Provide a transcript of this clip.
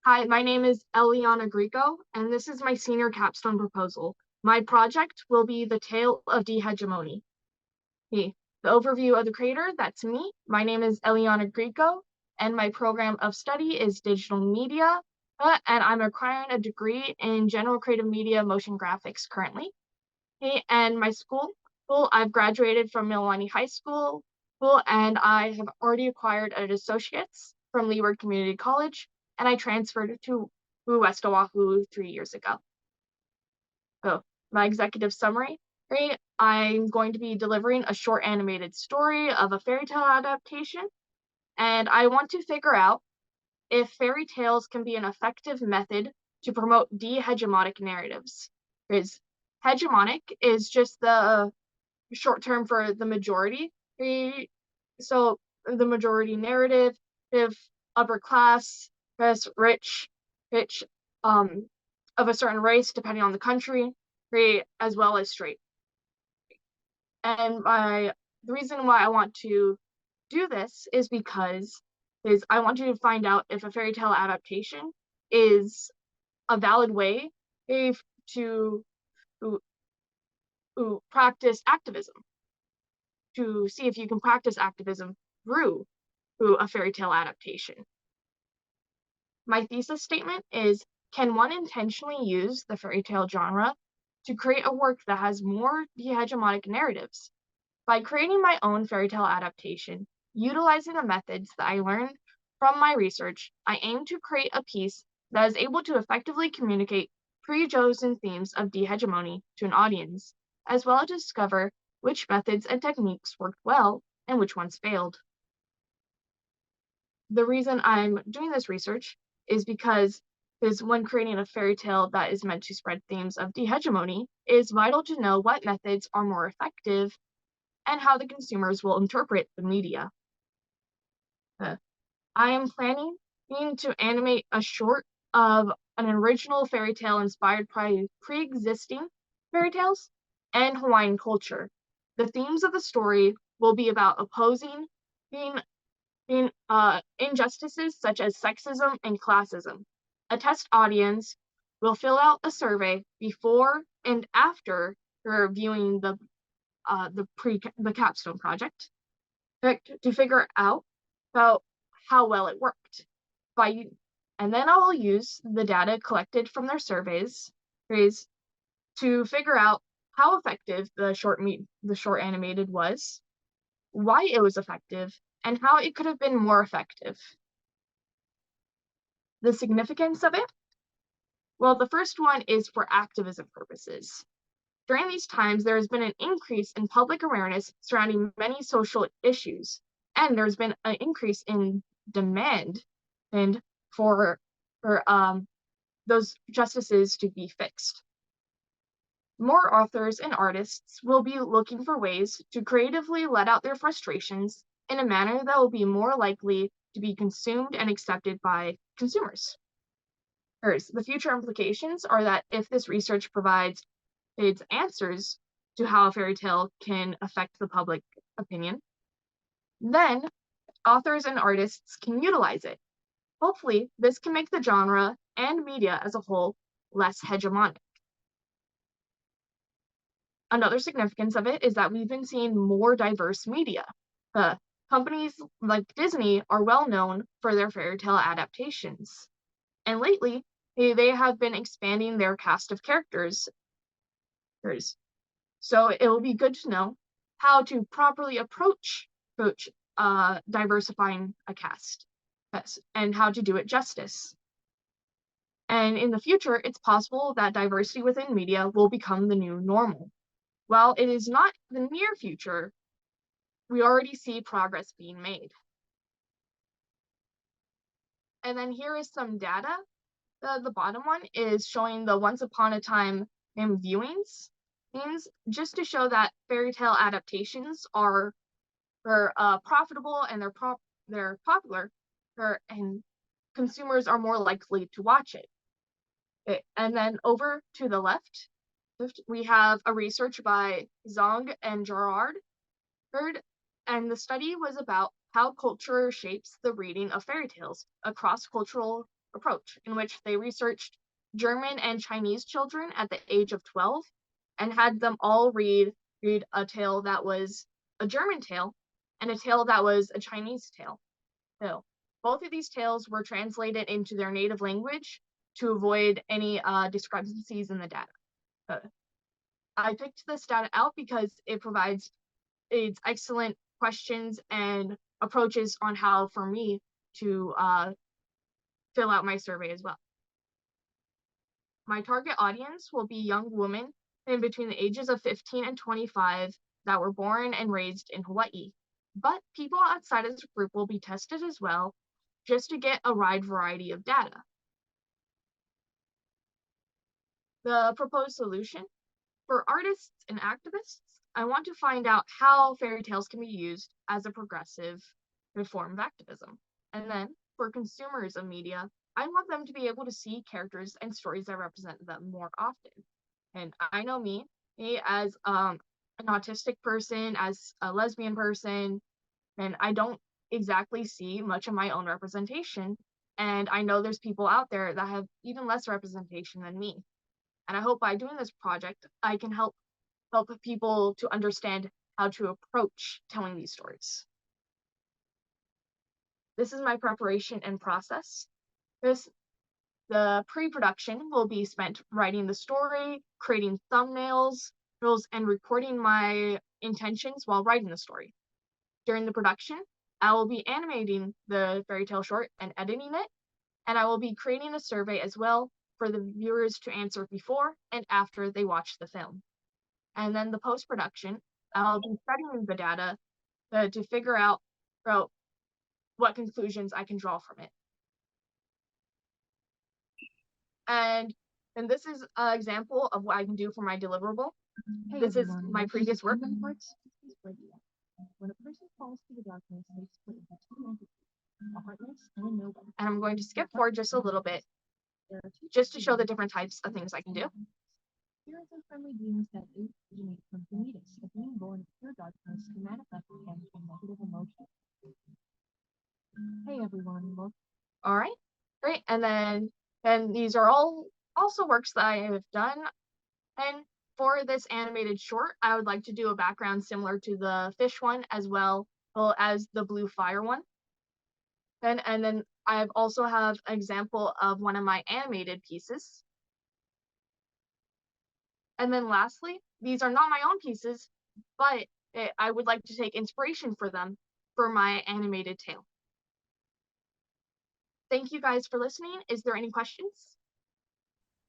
Hi, my name is Eliana Greco, and this is my senior capstone proposal. My project will be The Tale of De-Hegemony. The overview of the creator, that's me. My name is Eliana Greco, and my program of study is digital media, and I'm acquiring a degree in general creative media motion graphics currently. And my school, I've graduated from Mililani High School, and I have already acquired an associate's from Leeward Community College, and I transferred to West Oahu 3 years ago. So my executive summary, I'm going to be delivering a short animated story of a fairy tale adaptation, and I want to figure out if fairy tales can be an effective method to promote de-hegemonic narratives. Because hegemonic is just the short term for the majority. So the majority narrative, if upper class, rich, of a certain race, depending on the country, as well as straight. And the reason why I want to do this is because I want to find out if a fairy tale adaptation is a valid way to practice activism, to see if you can practice activism through a fairy tale adaptation. My thesis statement is, can one intentionally use the fairy tale genre to create a work that has more de-hegemonic narratives? By creating my own fairy tale adaptation, utilizing the methods that I learned from my research, I aim to create a piece that is able to effectively communicate pre-chosen themes of de-hegemony to an audience, as well as discover which methods and techniques worked well and which ones failed. The reason I'm doing this research is because when creating a fairy tale that is meant to spread themes of de-hegemony, it is vital to know what methods are more effective and how the consumers will interpret the media. I am planning to animate a short of an original fairy tale inspired by pre-existing fairy tales and Hawaiian culture. The themes of the story will be about opposing injustices such as sexism and classism. A test audience will fill out a survey before and after reviewing the capstone project to figure out about how well it worked. And then I will use the data collected from their surveys to figure out how effective the short animated was, why it was effective, and how it could have been more effective. The significance of it? Well, the first one is for activism purposes. During these times, there has been an increase in public awareness surrounding many social issues, and there's been an increase in demand for those justices to be fixed. More authors and artists will be looking for ways to creatively let out their frustrations in a manner that will be more likely to be consumed and accepted by consumers. The future implications are that if this research provides its answers to how a fairy tale can affect the public opinion, then authors and artists can utilize it. Hopefully, this can make the genre and media as a whole less hegemonic. Another significance of it is that we've been seeing more diverse media. Companies like Disney are well known for their fairy tale adaptations. And lately, they have been expanding their cast of characters. So it will be good to know how to properly approach diversifying a cast and how to do it justice. And in the future, it's possible that diversity within media will become the new normal. While it is not the near future, we already see progress being made. And then here is some data. The bottom one is showing the once upon a time viewings, just to show that fairy tale adaptations are profitable and they're popular, and consumers are more likely to watch it. And then over to the left, we have a research by Zong and Gerard, and the study was about how culture shapes the reading of fairy tales across cultural approach, in which they researched German and Chinese children at the age of 12 and had them all read a tale that was a German tale and a tale that was a Chinese tale. So both of these tales were translated into their native language to avoid any discrepancies in the data. I picked this data out because it provides its excellent questions and approaches on how for me to fill out my survey as well. My target audience will be young women in between the ages of 15 and 25 that were born and raised in Hawaii. But people outside of this group will be tested as well, just to get a wide variety of data. The proposed solution: for artists and activists, I want to find out how fairy tales can be used as a progressive form of activism. And then for consumers of media, I want them to be able to see characters and stories that represent them more often. And I know me as an autistic person, as a lesbian person, and I don't exactly see much of my own representation. And I know there's people out there that have even less representation than me. And I hope by doing this project, I can help people to understand how to approach telling these stories. This is my preparation and process. The pre-production will be spent writing the story, creating thumbnails, and recording my intentions while writing the story. During the production, I will be animating the fairy tale short and editing it, and I will be creating a survey as well for the viewers to answer before and after they watch the film. And then the post-production, I'll be studying the data to figure out what conclusions I can draw from it. And this is an example of what I can do for my deliverable. Hey, this is my previous work. When a person falls to the darkness, they split into two entities, a heartless and a noble. And I'm going to skip forward just a little bit, just to show the different types of things I can do. Spirits and friendly beings that originate from Demetus, a being born of pure darkness, can manifest against a negative emotion. Hey everyone, look. All right, great. And then these are all also works that I have done. And for this animated short, I would like to do a background similar to the fish one as well as the blue fire one. And then I also have an example of one of my animated pieces. And then lastly, these are not my own pieces, but I would like to take inspiration for them for my animated tale. Thank you guys for listening. Is there any questions?